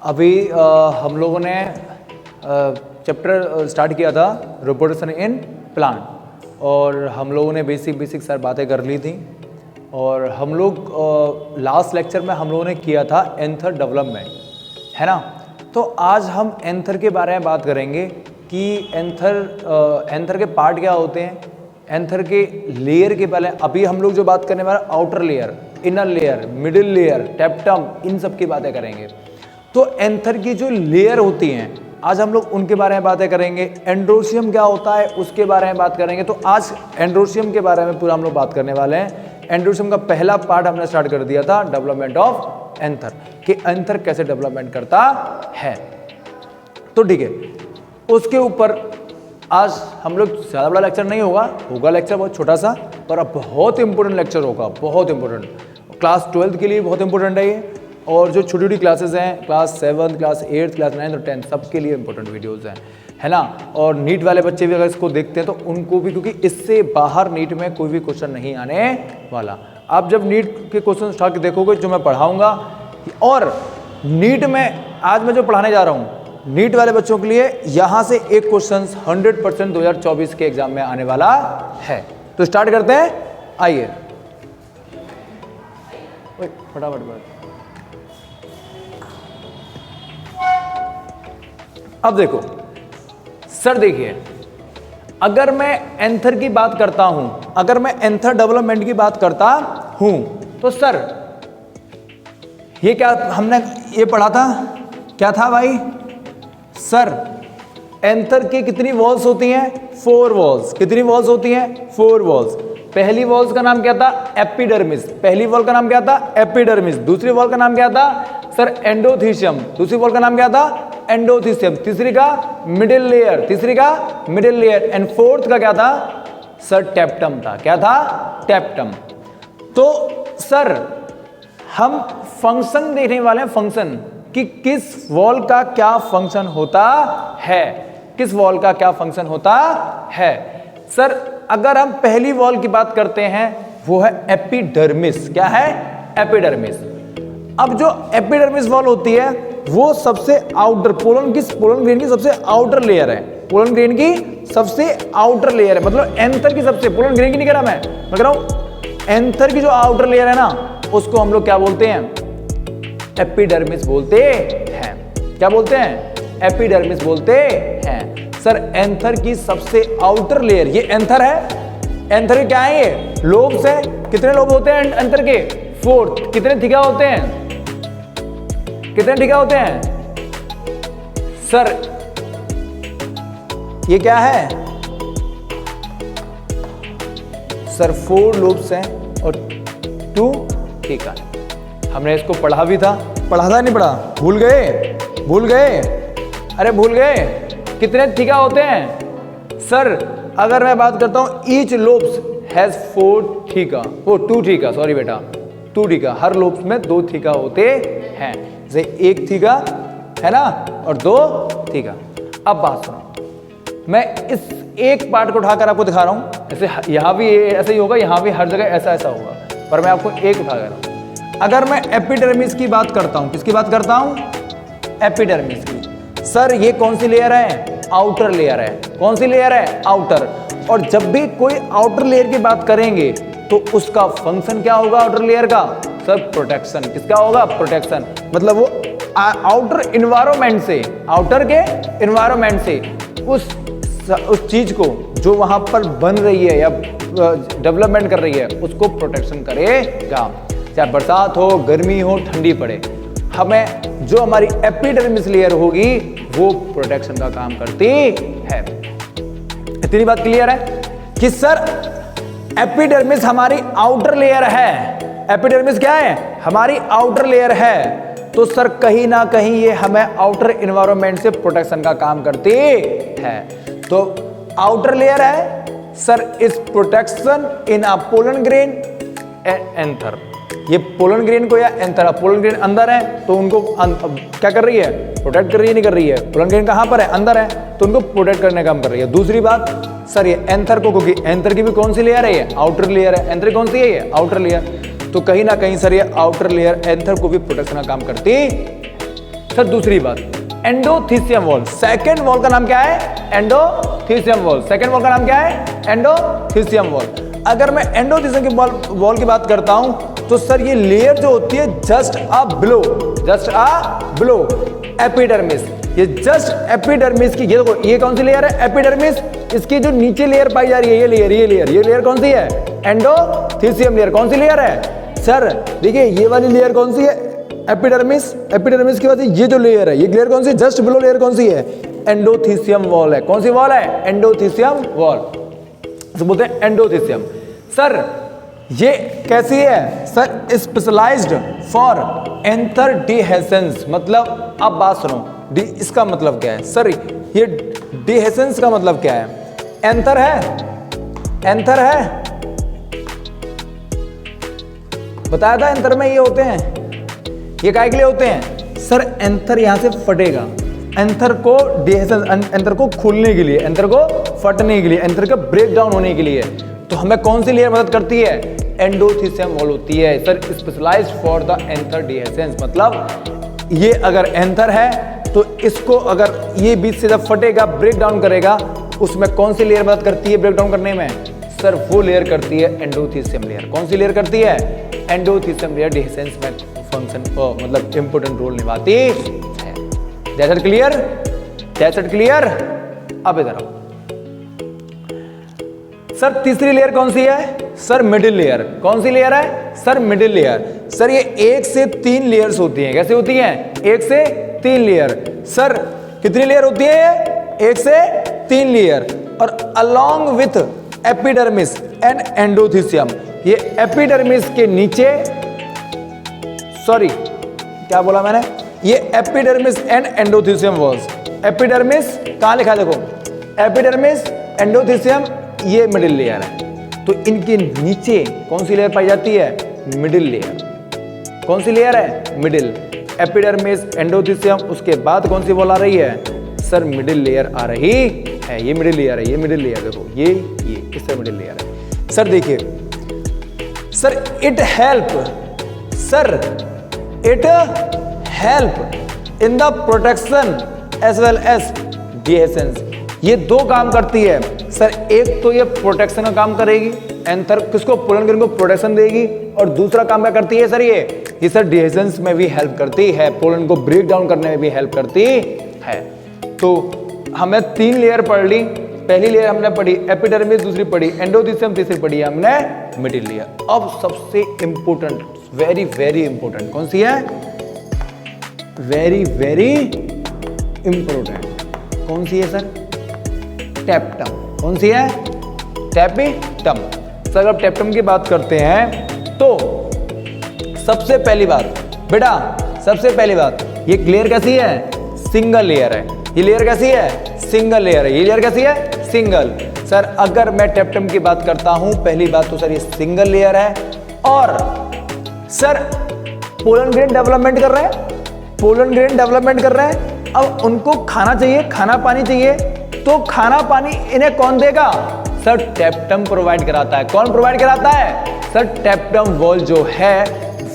अभी हम लोगों ने चैप्टर स्टार्ट किया था रिप्रोडक्शन इन प्लांट, और हम लोगों ने बेसिक सारी बातें कर ली थी। और हम लोग लास्ट लेक्चर में हम लोगों ने किया था एंथर डेवलपमेंट, है ना। तो आज हम एंथर के बारे में बात करेंगे कि एंथर के पार्ट क्या होते हैं, एंथर के लेयर के पहले अभी हम लोग जो बात करने वाले outer layer, inner layer, middle layer, tapetum, इन सब की बातें करेंगे। तो एंथर की जो लेयर होती हैं आज हम लोग उनके बारे में बातें करेंगे। एंड्रोशियम क्या होता है उसके बारे में बात करेंगे। तो आज एंड्रोशियम के बारे में पूरा हम लोग बात करने वाले हैं। एंड्रोशियम का पहला पार्ट हमने स्टार्ट कर दिया था डेवलपमेंट ऑफ एंथर, कि एंथर कैसे डेवलपमेंट करता है। तो ठीक है, उसके ऊपर आज हम लोग ज़्यादा बड़ा लेक्चर नहीं होगा लेक्चर बहुत छोटा सा, पर अब बहुत इंपॉर्टेंट लेक्चर होगा, बहुत इंपॉर्टेंट। क्लास 12 के लिए बहुत इंपॉर्टेंट है ये, और जो छोटी छोटी क्लासेस हैं क्लास 7, क्लास 8, क्लास 9 और 10 सबके लिए इंपॉर्टेंट वीडियोस हैं, है ना। और नीट वाले बच्चे भी अगर इसको देखते हैं तो उनको भी, क्योंकि इससे बाहर नीट में कोई भी क्वेश्चन नहीं आने वाला। आप जब नीट के क्वेश्चन उठा के देखोगे जो मैं पढ़ाऊँगा, और नीट में आज मैं जो पढ़ाने जा रहा हूँ नीट वाले बच्चों के लिए, यहाँ से एक क्वेश्चन 100% 2024 के एग्जाम में आने वाला है। तो स्टार्ट करते हैं, आइए फटाफट। अब देखो सर, देखिए अगर मैं एंथर की बात करता हूं, अगर मैं एंथर डेवलपमेंट की बात करता हूं, तो सर ये क्या हमने ये पढ़ा था, क्या था भाई सर, एंथर की कितनी वॉल्स होती हैं? 4 वॉल्स। कितनी वॉल्स होती हैं? 4 वॉल्स। पहली वॉल्स का नाम क्या था? एपिडर्मिस। पहली वॉल का नाम क्या था? एपिडर्मिस। दूसरी वॉल का नाम क्या था सर? एंडोथीशियम। दूसरी वॉल का नाम क्या था? एंडोथीशियम। तीसरी का मिडिल लेयर, तीसरी का मिडिल लेयर। एंड फोर्थ का क्या था सर? टेप्टम था। क्या था? टेप्टम। तो सर हम फंक्शन देखने वाले हैं, फंक्शन कि किस वॉल का क्या फंक्शन होता है, किस वॉल का क्या फंक्शन होता है। सर अगर हम पहली वॉल की बात करते हैं वो है एपिडर्मिस। क्या है? एपिडर्मिस। अब जो एपिडर्मिस वॉल होती है वो सबसे आउटर, पोलन ग्रेन की सबसे आउटर लेयर है। पोलन ग्रेन की सबसे आउटर लेयर है, मतलब एंथर की सबसे, पोलन ग्रेन की नहीं कह रहा मैं कह रहा हूं एंथर की जो आउटर लेयर है ना, उसको हम लोग क्या बोलते हैं? एपिडर्मिस बोलते हैं। क्या बोलते हैं? एपिडर्मिस बोलते हैं। सर एंथर की सबसे आउटर लेयर, ये एंथर है। एंथर के क्या है? ये लोब्स है। कितने लोब होते हैं एंथर के? 4। कितने थिका होते हैं? कितने थिका होते हैं सर? ये क्या है सर? 4 लोब्स हैं और 2 थिका। हमने इसको पढ़ा भी था, पढ़ा था नहीं पढ़ा? भूल गए? भूल गए? अरे भूल गए? कितने थिका होते हैं सर? अगर मैं बात करता हूं ईच लोब्स हैज 4 थिका, वो 2 थिका, सॉरी बेटा 2 थिका। हर लोब्स में 2 थिका होते हैं, जैसे 1 थिका है ना और 2 थिका। अब बात सुनो, मैं इस एक पार्ट को उठाकर आपको दिखा रहा हूं। ऐसे यहां भी ऐसे ही होगा, यहां भी हर जगह ऐसा ऐसा होगा, पर मैं आपको एक उठा रहा हूं। अगर मैं एपिडर्मिस की बात करता हूं, किसकी बात करता हूं? एपिडर्मिस की। सर ये कौन सी लेयर है? आउटर लेयर है। कौन सी लेयर है? आउटर। और जब भी कोई आउटर लेयर की बात करेंगे तो उसका फंक्शन क्या होगा आउटर लेयर का? Sir protection. किसका होगा? प्रोटेक्शन। मतलब वो आउटर इन्वायरमेंट से, आउटर के इन्वायरमेंट से उस चीज को जो वहां पर बन रही है या डेवलपमेंट कर रही है उसको प्रोटेक्शन करेगा। चाहे बरसात हो, गर्मी हो, ठंडी पड़े, हमें जो हमारी एपिडर्मिस लेयर होगी वो प्रोटेक्शन का काम करती है। इतनी बात क्लियर है कि सर एपिडर्मिस हमारी आउटर लेयर है। एपिडर्मिस क्या है? हमारी आउटर लेयर है। तो सर कहीं ना कहीं ये हमें आउटर एनवायरनमेंट से प्रोटेक्शन का काम करती है। तो आउटर लेयर है sir is protection in a pollen grain anther. ये पोलन ग्रेन को या एंथर, पोलन ग्रेन अंदर है तो उनको क्या कर रही है, प्रोटेक्ट कर रही है, नहीं कर रही है। पोलन ग्रेन कहाँ पर है, अंदर है, तो उनको प्रोटेक्ट करने का काम कर रही है। दूसरी बात सर ये एंथर को, क्योंकि एंथर की भी कौन सी लेयर है, ये आउटर लेयर है। एंथर कौन सी है, ये आउटर लेयर, तो कहीं ना कहीं सर ये आउटर लेयर एंथर को भी प्रोटेक्शन का काम करती। सर दूसरी बात एंडोथीसियम वॉल, सेकंड वॉल का नाम क्या है, एंडोथीसियम वॉल। सेकंड वॉल का नाम क्या है, एंडोथीसियम वॉल। अगर मैं एंडोथीसियम की वॉल की बात करता हूं तो सर ये लेयर जो होती है जस्ट अ बिलो एपिडर्मिस, ये जस्ट एपिडर्मिस की, ये देखो ये कौन सी लेयर है, एपिडर्मिस। इसकी जो नीचे लेयर पाई जा रही है, ये लेयर कौन सी है, एंडोथीसियम लेयर। कौन सी लेयर है सर, देखिए ये वाली लेयर कौन सी है, एपिडर्मिस। एपिडर्मिस के बाद ये जो लेयर है, ये लेयर कौन सी, जस्ट बिलो लेयर कौन सी है, एंडोथीसियम वॉल है। कौन सी वॉल है, एंडोथीसियम वॉल, तो बोलते हैं एंडोथीसियम। सर ये कैसी है sir, specialised for anther dehiscence. मतलब आप बात सुनो, इसका मतलब क्या है सर, ये डिहेसेंस का मतलब क्या है, एंथर है, बताया था एंथर में ये होते हैं, ये काय के लिए होते हैं सर, एंथर यहां से फटेगा, एंथर को डिहेसेंस, एंथर को खुलने के लिए, एंथर को फटने के लिए, एंथर का ब्रेक डाउन होने के लिए। तो हमें कौन सी लेयर मदद करती है, एंडोथीसियम वॉल होती है sir, specialised for the anther dehiscence. मतलब ये अगर एंथर है तो इसको अगर ये बीच से जब फटेगा, ब्रेक डाउन करेगा, उसमें कौन सी लेयर मदद करती है ब्रेक डाउन करने में सर, वो लेयर करती है एंडोथीसियम लेयर। कौन सी लेयर करती है, एंडोथीसियम लेयर डिहेसेंस में फंक्शन, मतलब इंपोर्टेंट रोल निभाती है। That's it clear, that's it clear. अब इधर आओ सर, तीसरी लेयर कौन सी है सर, मिडिल लेयर। कौन सी लेयर है सर, मिडिल लेयर। सर ये 1 से 3 लेयर्स होती हैं, कैसे होती हैं, 1 से 3 लेयर। सर कितनी लेयर होती है ये, 1 से 3 लेयर, और along with epidermis and endothecium. ये एपिडर्मिस के नीचे, सॉरी क्या बोला मैंने, ये epidermis and endothecium walls. Epidermis कहां लिखा है, देखो एपिडर्मिस, एंडोथीसियम, ये मिडिल लेयर है। तो इनके नीचे कौन सी लेयर पाई जाती है, मिडिल लेयर। कौन सी लेयर है, मिडिल, एपिडर्मिस, एंडोथीसियम, उसके बाद कौन सी वॉल आ रही है सर, मिडिल लेयर आ रही है। ये मिडिल लेयर है, ये मिडिल लेयर, देखो ये इस तरह मिडिल लेयर है। सर देखिए sir, it help in the protection as well as dehiscence. ये 2 काम करती है सर, एक तो ये प्रोटेक्शन का काम करेगी, एंथर किसको, पोलन ग्रेन को प्रोटेक्शन देगी, और दूसरा काम क्या करती है सर, ये सर डिहेसेंस में भी हेल्प करती है, पोलन को ब्रेक डाउन करने में भी हेल्प करती है। तो हमें 3 लेयर पढ़ ली, पहली लेयर हमने पढ़ी एपिडर्मिस, दूसरी पढ़ी एंडोथीसियम, तीसरी पढ़ी हमने मिडिल लेयर। अब सबसे इंपोर्टेंट, वेरी वेरी इंपोर्टेंट कौन सी है, वेरी वेरी इंपोर्टेंट कौन सी है सर, टेप्टम। कौन सी है, टेपिटम। सर अब टेप्टम की बात करते हैं तो सबसे पहली बात बेटा, सबसे पहली बात, ये लेयर कैसी है, सिंगल लेयर है। ये लेयर कैसी है, सिंगल लेयर है। ये लेयर कैसी है, सिंगल। सर अगर मैं टेप्टम की बात करता हूं, पहली बात तो सर ये सिंगल लेयर है, और सर पोलन ग्रेन डेवलपमेंट कर रहे हैं, पोलन ग्रेन डेवलपमेंट कर रहे हैं। अब उनको खाना चाहिए, खाना पानी चाहिए, तो खाना पानी इन्हें कौन देगा सर, टेप्टम प्रोवाइड कराता है। कौन प्रोवाइड कराता है सर, टेप्टम वॉल जो है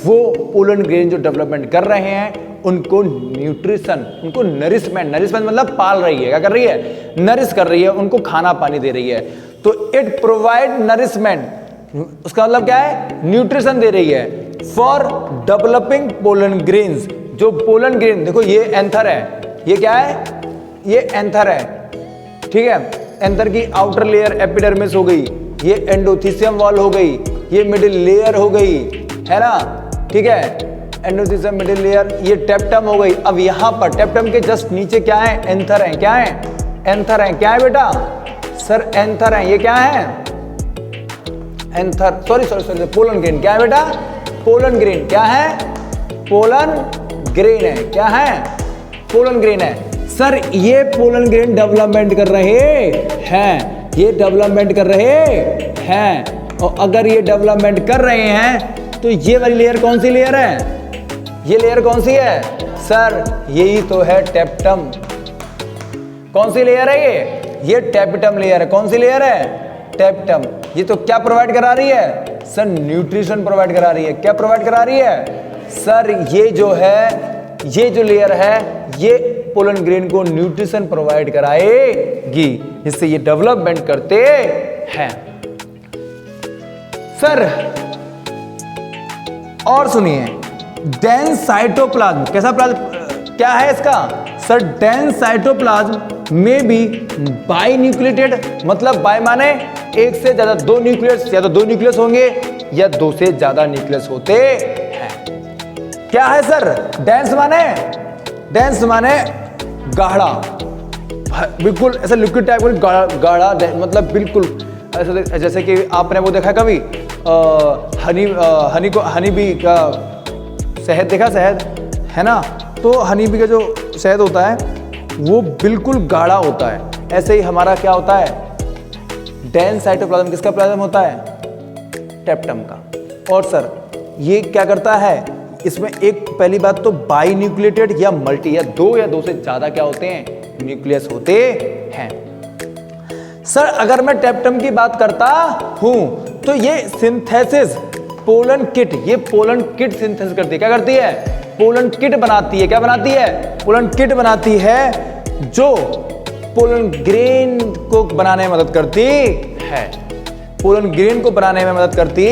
वो पोलन ग्रेन जो डेवलपमेंट कर रहे हैं उनको न्यूट्रिशन, उनको नरिशमेंट, मतलब पाल रही है, क्या कर रही है, नरिश कर रही है, उनको खाना पानी दे रही है। तो इट प्रोवाइड नरिशमेंट, उसका मतलब क्या है, न्यूट्रिशन दे रही है फॉर डेवलपिंग पोलन ग्रेन्स। जो पोलन ग्रेन, देखो ये एंथर है, ये क्या है, ये एंथर है, ठीक है। एंथर की आउटर लेयर एपिडर्मिस हो गई, ये एंडोथीसियम वॉल हो गई, ये मिडिल लेयर हो गई, है ना, ठीक है, एंडोथीसियम मिडिल लेयर, ये टेप्टम हो गई। अब यहां पर टेप्टम के जस्ट नीचे क्या है, एंथर है। क्या है, एंथर है। क्या है बेटा सर, एंथर है। ये क्या है, एंथर, सॉरी पोलन ग्रेन। क्या है बेटा, पोलन ग्रेन। क्या है, पोलन ग्रेन है। क्या है, पोलन ग्रेन है। सर ये पोलन ग्रेन डेवलपमेंट कर रहे हैं, ये डेवलपमेंट कर रहे हैं, और अगर ये डेवलपमेंट कर रहे हैं तो ये वाली लेयर कौन सी लेयर है? ये लेयर कौन सी है सर? यही तो है टेप्टम। कौन सी लेयर है ये टेप्टम लेयर है। कौन सी लेयर है? टेप्टम। ये तो क्या प्रोवाइड करा रही है सर? न्यूट्रिशन प्रोवाइड करा रही है। क्या प्रोवाइड करा रही है सर? ये जो है, ये जो लेयर है, ये पोलन ग्रेन को न्यूट्रिशन प्रोवाइड कराएगी, जिससे ये डेवलपमेंट करते हैं सर। और सुनिए, डेंस साइटोप्लाज्म कैसा प्लाज्म क्या है इसका सर? डेंस साइटोप्लाज्म में भी बाई न्यूक्लिएटेड, मतलब बाई माने एक से ज्यादा, दो न्यूक्लियस, या तो दो न्यूक्लियस होंगे या दो से ज्यादा न्यूक्लियस होते हैं। क्या है सर डेंस माने? डेंस माने गाढ़ा, बिल्कुल ऐसा लिक्विड टाइप का गाढ़ा, मतलब बिल्कुल ऐसा, जैसे कि आपने वो देखा कभी हनी बी का शहद देखा, शहद है ना, तो हनी बी का जो शहद होता है वो बिल्कुल गाढ़ा होता है। ऐसे ही हमारा क्या होता है? डेंस साइटोप्लाज्म किसका प्लाज्म होता है? टेप्टम का। और सर ये क्या करता है? इसमें एक पहली बात तो बाई न्यूक्लिएटेड या मल्टी, या दो से ज्यादा क्या होते हैं? न्यूक्लियस होते हैं सर। अगर मैं टेप्टम की बात करता हूं तो ये सिंथेसिस पोलन किट, ये पोलन किट सिंथेसिस करती है। क्या करती है? पोलन किट बनाती है। क्या बनाती है? पोलन किट बनाती है, जो पोलन ग्रेन को बनाने में मदद करती है। पोलन ग्रेन को बनाने में मदद करती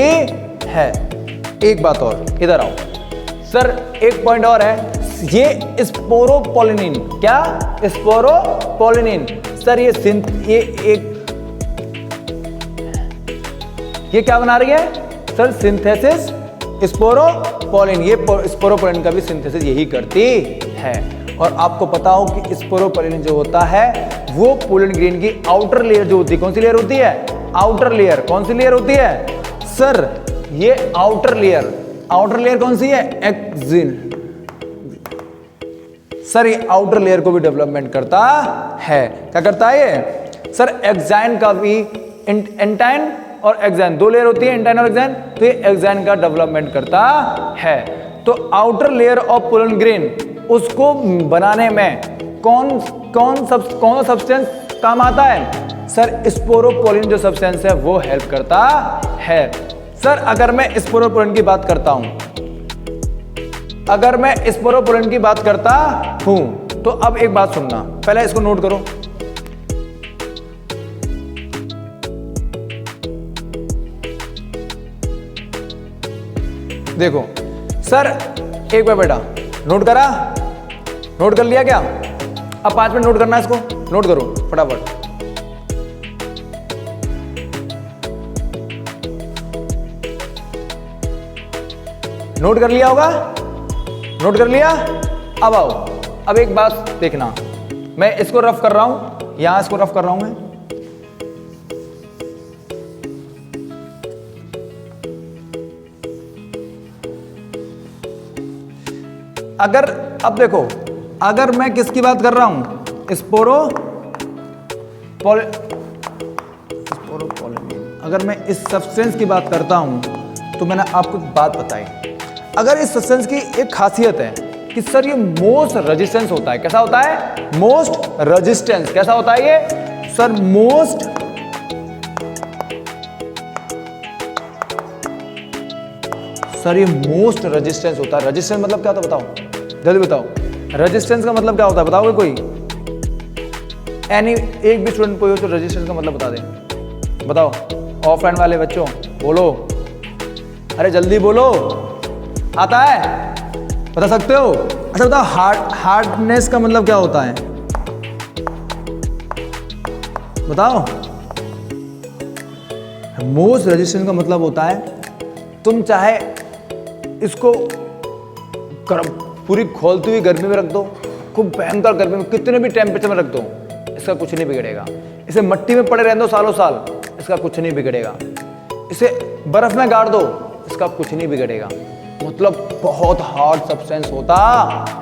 है। एक बात और, इधर आओ सर, एक पॉइंट और है, ये स्पोरोपोलिनिन। क्या? स्पोरोपोलिनिन सर, ये क्या बना रही है सर? Synthesis sporopollenin. ये स्पोरोपोलिन का भी सिंथेसिस यही करती है। और आपको पता हो कि स्पोरोपोलिन जो होता है वो पोलन ग्रेन की आउटर लेयर जो होती है, कौन सी लेयर होती है? Outer layer. कौन सी लेयर होती है सर? ये आउटर लेयर। आउटर लेयर कौन सी है? एक्सिन। सर ये आउटर लेयर को भी डेवलपमेंट करता है। क्या करता है ये सर? एक्साइन का भी, एंटाइन और एक्साइन दो लेयर होती है, एंटाइन और एक्साइन, तो ये एक्साइन का डेवलपमेंट करता है। तो outer layer of pollen grain, उसको बनाने में कौन सब्सटेंस काम आता है सर? स्पोरोपोलिन जो सब्सटेंस है वो हेल्प करता है सर। अगर मैं स्पोरोपोलिन की बात करता हूं, अगर मैं स्पोरोपोलिन की बात करता हूं तो अब एक बात सुनना, पहले इसको नोट करो। देखो सर, एक बार बेटा नोट करा? नोट कर लिया क्या? अब 5 मिनट नोट करना है, इसको नोट करो फटाफट। नोट कर लिया होगा? नोट कर लिया? अब आओ, अब एक बात देखना, मैं इसको रफ कर रहा हूं, यहां इसको रफ कर रहा हूं मैं। अगर अब देखो, अगर मैं किसकी बात कर रहा हूं? स्पोरोपोलिन। अगर मैं इस सब्सटेंस की बात करता हूं तो मैंने आपको बात बताई, अगर इस सब्सटेंस की एक खासियत है कि सर ये मोस्ट रेजिस्टेंस होता है। कैसा होता है? Most resistance. कैसा होता है ये सर? मोस्ट सर ये मोस्ट रेजिस्टेंस होता है। रेजिस्टेंस मतलब क्या होता है बताओ, जल्दी बताओ। रेजिस्टेंस का मतलब क्या होता है बताओगे कोई? एक भी स्टूडेंट कोई हो तो रेजिस्टेंस का मतलब बता दे, बताओ। ऑफलाइन वाले बच्चों बोलो, अरे जल्दी बोलो, आता है? बता सकते हो? अच्छा बताओ, हार्डनेस का मतलब क्या होता है बताओ। मोस्ट रेजिस्टेंस का मतलब होता है तुम चाहे इसको पूरी खोलती हुई गर्मी में रख दो, खूब भयंकर गर्मी में, कितने भी टेम्परेचर में रख दो, इसका कुछ नहीं बिगड़ेगा। इसे मिट्टी में पड़े रहने दो सालों साल, इसका कुछ नहीं बिगड़ेगा। इसे बर्फ में गाड़ दो, इसका कुछ नहीं बिगड़ेगा। मतलब बहुत हार्ड सब्सटेंस होता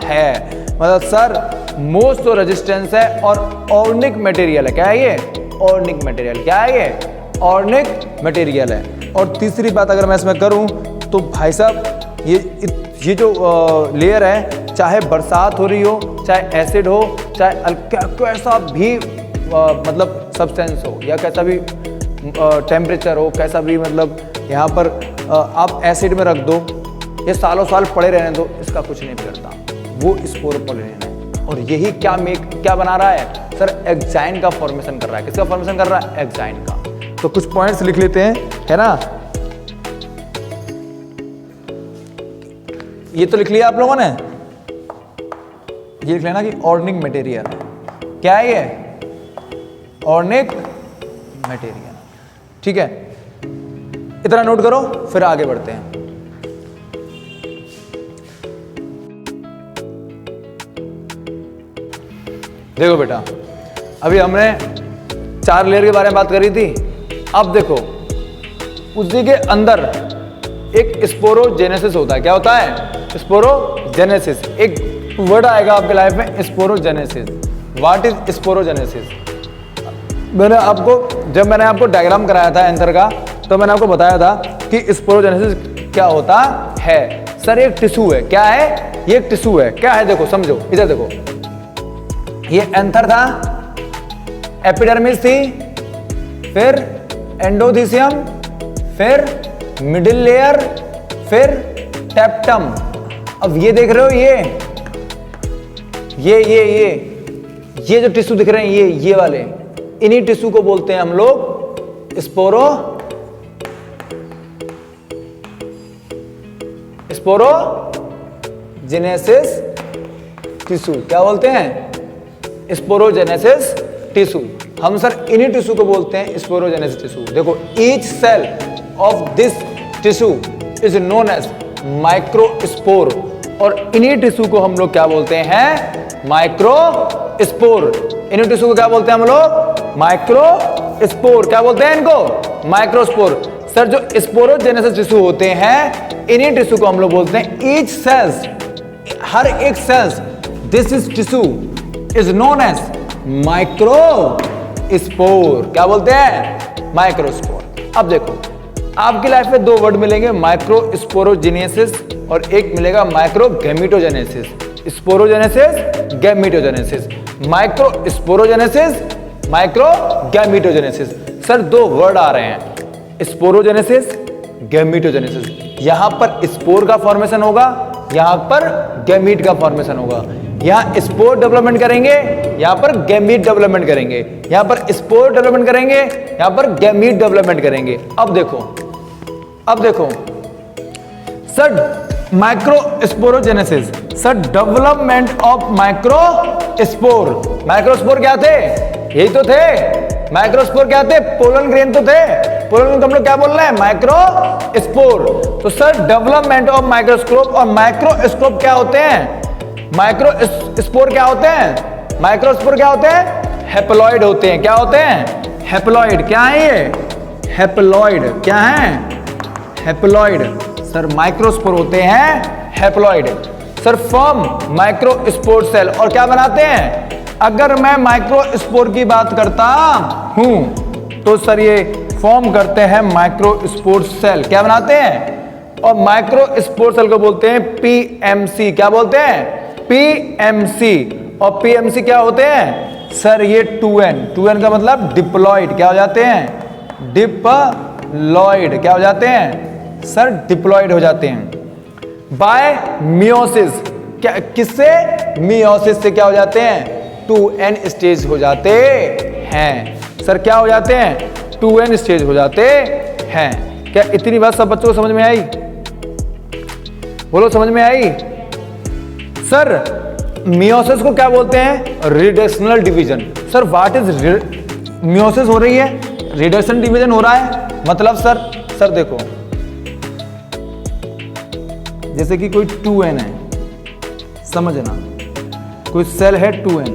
है। मतलब सर मोस्ट तो रेजिस्टेंस है और ऑर्गेनिक मटेरियल है। क्या है ये? Organic material. क्या है ये? ऑर्गेनिक मटेरियल है। और तीसरी बात अगर मैं इसमें करूं तो भाई साहब ये जो लेयर है, चाहे बरसात हो रही हो, चाहे एसिड हो, चाहे कैसा भी मतलब सब्सटेंस हो, या कैसा भी टेम्परेचर हो, कैसा भी मतलब यहाँ पर आप एसिड में रख दो, ये सालों साल पड़े रहने दो, इसका कुछ नहीं बिगड़ता। वो स्पोरोपोलिन है। और यही क्या बना रहा है सर? एक्साइन का फॉर्मेशन कर रहा है। किसका फॉर्मेशन कर रहा है? एक्साइन का। तो कुछ पॉइंट्स लिख लेते हैं, है ना। ये तो लिख लिया आप लोगों ने, ये लिख लेना कि ऑर्गेनिक मटेरियल क्या है, ये ऑर्गेनिक मटेरियल, ठीक है। इतना नोट करो, फिर आगे बढ़ते हैं। देखो बेटा, अभी हमने 4 लेयर के बारे में बात करी थी। अब देखो, उसी के अंदर एक स्पोरोजेनेसिस होता है। क्या होता है? स्पोरोजेनेसिस। एक वर्ड आएगा आपके लाइफ में, स्पोरोजेनेसिस। What is sporogenesis? जब मैंने आपको डायग्राम कराया था एंथर का, तो मैंने आपको बताया था कि स्पोरोजेनेसिस क्या होता है। सर एक टिश्यू है। क्या है? ये एक टिश्यू है। क्या है? देखो, समझो, इधर देखो, ये एंथर था, एपिडर्मिस थी, फिर एंडोथीसियम, फिर मिडिल लेयर, फिर टेप्टम। अब ये देख रहे हो, ये जो टिश्यू दिख रहे हैं, ये वाले, इन्हीं टिश्यू को बोलते हैं हम लोग स्पोरोजेनेसिस टिश्यू। क्या बोलते हैं? Sporogenesis tissue. हम सर इन्हीं टिश्यू को बोलते हैं स्पोरोजेनेसिस टिश्यू। देखो, each cell of this tissue is known as microspore, और इन्हीं टिश्यू को हम लोग क्या बोलते हैं? माइक्रोस्पोर। इन्हीं टिश्यू को क्या बोलते हैं हम लोग? माइक्रोस्पोर। क्या बोलते हैं इनको? माइक्रोस्पोर। सर जो स्पोरोजेनेसिस टिश्यू होते हैं, इन्हीं टिश्यू को हम लोग बोलते हैं ईच सेल्स, हर एक cells, this is tissue is known as microspore. क्या बोलते हैं? माइक्रोस्पोर। अब देखो, आपकी लाइफ में 2 वर्ड मिलेंगे, माइक्रोस्पोरोजेनेसिस और एक मिलेगा microgametogenesis. Sporogenesis, gametogenesis. Microsporogenesis, microgametogenesis. Sir 2 word आ रहे हैं, स्पोरोजेनेसिस, गैमेटोजेनेसिस। यहां पर स्पोर का फॉर्मेशन होगा, यहां पर गैमीट का फॉर्मेशन होगा। यहां स्पोर डेवलपमेंट करेंगे, यहां पर गैमीट डेवलपमेंट करेंगे। यहां पर स्पोर डेवलपमेंट करेंगे, यहां पर गैमीट डेवलपमेंट करेंगे। अब देखो sir, microsporogenesis, sir development of microspore. Microspore क्या थे? यही तो थे। माइक्रोस्पोर क्या थे? पोलन ग्रेन तो थे। पोलन ग्रेन को हम लोग क्या बोल रहे हैं? माइक्रोस्पोर। तो सर डेवलपमेंट ऑफ माइक्रोस्कोप और माइक्रोस्कोप क्या होते हैं? माइक्रोस्पोर क्या होते हैं? माइक्रोस्पोर क्या होते हैं? हैप्लॉइड होते हैं। क्या होते हैं? हैप्लॉइड। क्या है ये? हैप्लॉइड। क्या है? हैप्लॉइड। सर माइक्रोस्पोर होते हैं haploid. Sir form microspore cell, और क्या बनाते हैं? अगर मैं माइक्रोस्पोर की बात करता हूं, तो सर ये फॉर्म करते हैं माइक्रोस्पोर सेल। क्या बनाते हैं? और माइक्रोस्पोर सेल को बोलते हैं पीएमसी। क्या बोलते हैं? पीएमसी। और पीएमसी क्या होते हैं? सर ये 2n का मतलब डिप्लॉइड। क्या हो जाते हैं? डिप्लॉइड। क्या हो जाते हैं? सर डिप्लॉइड हो जाते हैं बाय मियोसिस। क्या, किससे? मियोसिस से क्या हो जाते हैं? 2n स्टेज हो जाते हैं। सर क्या हो जाते हैं? 2n स्टेज हो जाते हैं। क्या इतनी बात सब बच्चों को समझ में आई? बोलो, समझ में आई? सर मियोसिस को क्या बोलते हैं? Reductional division. Sir what is meiosis हो रही है, रिडक्शन डिवीजन हो रहा है, मतलब सर देखो, जैसे कि कोई 2n है, समझना, कोई सेल है 2n,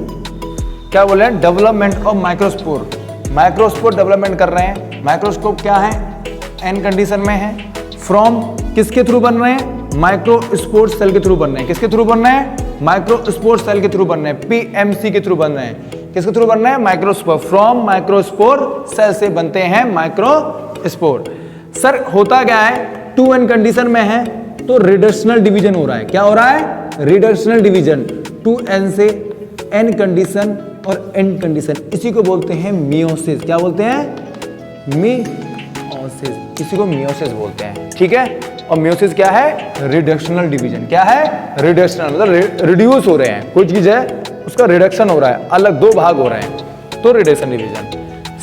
क्या बोले हैं? Development of microspore. Microspore development कर रहे हैं। माइक्रोस्कोप क्या है? n कंडीशन में है। फ्रॉम किसके थ्रू बन रहे हैं? माइक्रोस्पोर सेल के थ्रू बन रहे हैं। किसके थ्रू बन रहे हैं? माइक्रोस्पोर सेल के थ्रू बन रहे हैं। पीएमसी के थ्रू बन रहे हैं। किसके थ्रू बन रहे हैं? माइक्रोस्पोर। फ्रॉम माइक्रोस्पोर सेल से बनते हैं माइक्रोस्पोर। सर होता क्या है? 2n कंडीशन में है तो रिडक्शनल डिवीजन हो रहा है। क्या हो रहा है? रिडक्शनल डिवीजन 2n से n कंडीशन और n कंडीशन, इसी को बोलते हैं मियोसिस। क्या बोलते हैं? मियोसिस, इसी को मियोसिस बोलते हैं। ठीक है, और मियोसिस क्या है? Reductional division. क्या है? रिडक्शनल, मतलब रिड्यूस हो रहे हैं, कोई चीज है उसका रिडक्शन हो रहा है, अलग दो भाग हो रहे हैं, तो reduction division.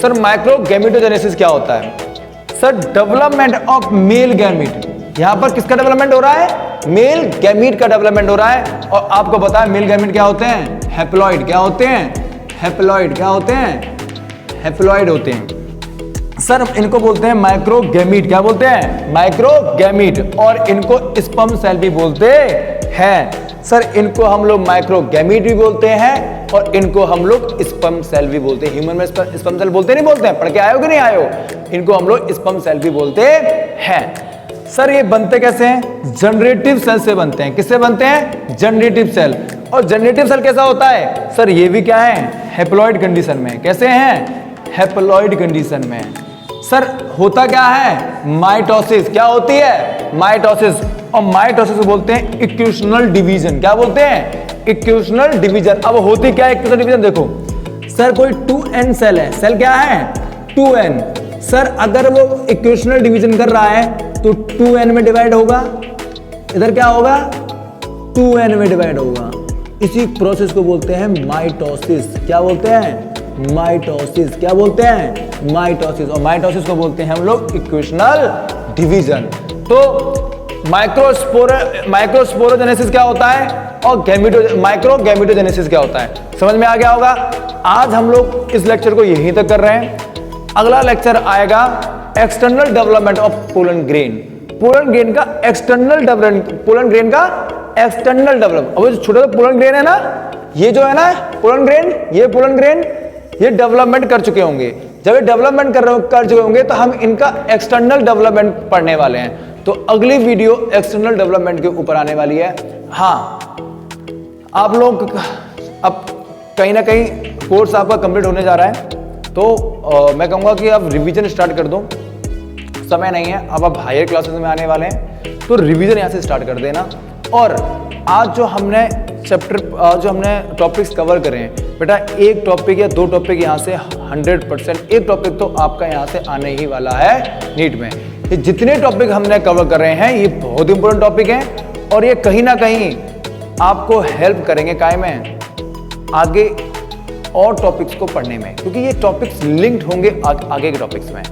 Sir micro gametogenesis क्या होता है? Sir development of male gamete. यहां पर किसका डेवलपमेंट हो रहा है? मेल गैमीट का डेवलपमेंट हो रहा है। और आपको पता है मेल गैमीट क्या होते हैं? हैप्लॉइड। क्या होते हैं? हैप्लॉइड। क्या होते हैं? हैप्लॉइड होते हैं। सर इनको बोलते हैं माइक्रो गैमीट। क्या बोलते हैं? Micro gamete. और इनको स्पर्म सेल भी बोलते हैं। सर इनको हम लोग माइक्रो गैमीट भी बोलते हैं और इनको हम लोग स्पर्म सेल भी बोलते हैं। ह्यूमन में स्पर्म सेल बोलते नहीं बोलते हैं? पढ़ के आए हो कि नहीं आए हो? इनको हम लोग स्पर्म सेल भी बोलते हैं। सर ये बनते कैसे हैं? जनरेटिव सेल से बनते हैं। किससे बनते हैं? Generative cell. और जनरेटिव सेल कैसा होता है? सर ये भी क्या है? हैप्लॉइड कंडीशन में। कैसे हैं? हैप्लॉइड कंडीशन में। सर होता क्या है? माइटोसिस। क्या होती है? माइटोसिस। और माइटोसिस को बोलते हैं इक्वेशनल डिवीजन। क्या बोलते हैं? Equational division. अब होती क्या है इक्वेशनल डिवीजन? देखो सर कोई 2n सेल है, सेल क्या है? 2n। सर अगर वो इक्वेशनल डिवीजन कर रहा है तो 2n में डिवाइड होगा, इधर क्या होगा? 2n में डिवाइड होगा। इसी प्रोसेस को बोलते हैं माइटोसिस। क्या बोलते हैं? माइटोसिस। क्या बोलते हैं? माइटोसिस। और माइटोसिस को बोलते हैं हम लोग इक्वेशनल डिवीजन। तो माइक्रोस्पोरोजेनेसिस क्या होता है और माइक्रो गैमेटोजेनेसिस क्या होता है, समझ में आ गया होगा। आज हम लोग इस लेक्चर को यहीं तक कर रहे हैं। अगला लेक्चर आएगा external development of pollen grain. Pollen grain का एक्सटर्नल डेवलपमेंट, पोलन ग्रेन का एक्सटर्नल डेवलपमेंट। अब जो छोटा पोलन ग्रेन है ना, ये जो है ना पोलन ग्रेन, ये पोलन ग्रेन ये डेवलपमेंट कर चुके होंगे। जब ये डेवलपमेंट कर चुके होंगे तो हम इनका एक्सटर्नल डेवलपमेंट पढ़ने वाले हैं। तो अगली वीडियो एक्सटर्नल डेवलपमेंट के ऊपर आने वाली है। हाँ, आप लोग अब कहीं ना कहीं कोर्स आपका कंप्लीट होने जा रहा है, तो मैं कहूँगा कि आप रिवीजन स्टार्ट कर दो। समय नहीं है, अब आप हायर क्लासेस में आने वाले हैं, तो रिवीजन यहाँ से स्टार्ट कर देना। और आज जो हमने टॉपिक्स कवर करे हैं बेटा, एक टॉपिक या दो टॉपिक यहाँ से 100% एक टॉपिक तो आपका यहाँ से आने ही वाला है नीट में। ये जितने टॉपिक हमने कवर कर रहे हैं ये बहुत इंपॉर्टेंट टॉपिक हैं और ये कहीं ना कहीं आपको हेल्प करेंगे काय में आगे और टॉपिक्स को पढ़ने में, क्योंकि ये टॉपिक्स लिंक्ड होंगे आगे के टॉपिक्स में।